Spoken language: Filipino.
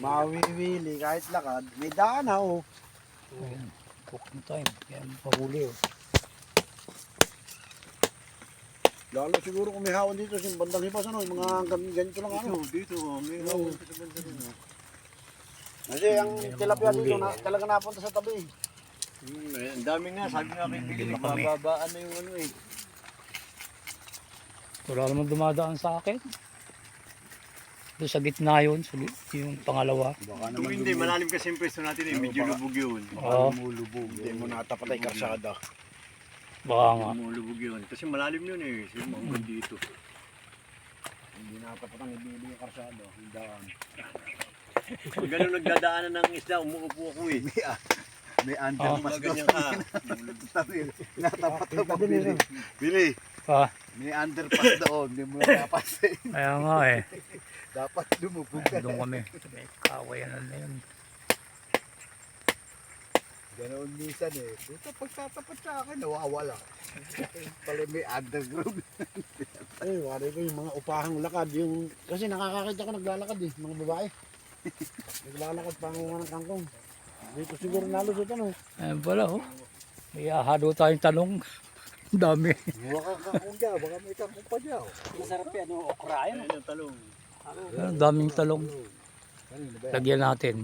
Mawiwili kahit lakad. May daan ha oh. Ayan, cooking time. Yan, pahuli oh. Lalo siguro kung may hawon dito sa bandang hipas ano, yung mga ganito lang ano. Dito, may hawon sa banda rin. Kasi ang tilapia dito na, talaga napunta sa tabi. Ang dami nga, sabi nga kay Bigil, bababaan na yung ano eh. Wala naman dumadaan sa akin. Doon sa gitna yun, yung pangalawa. Baka Kung hindi, malalim kasi yung pwesto natin eh, medyo lubog yun. Oo. lumulubog. Hindi mo natapatay karsada. Baka nga. Lumulubog yun. Kasi malalim yun eh, sige hanggang dito. Hindi natapatang ibili yung karsada. Yung daan. Pag gano'n nagdadaanan ng isda, umuupo ako eh. May Mga ganyan ka. Natapat na pa Bili. Bili. Ah, May underpass doon. Hindi mo napapansin. kaya nga eh. Dapat lumubog ka. Doon kami. May kawayanan na yun. Ganoon minsan eh. Puta pagtatapat sa akin, nawawala. Pala may underground. Ay, wari ko yung mga upahang lakad. Yung, kasi nakakakita ko naglalakad eh, mga babae. Naglalakad pangunga ng kangkong. Dito siguro nalusot ano. Ayan pala oh. May ahado tayong talong. Ang dami. Huwag kang kangkong dyan, baka may kangkong pa dyan. Masarap yan, okra yan. Ayun yung talong. Ang daming talong. Lagyan natin.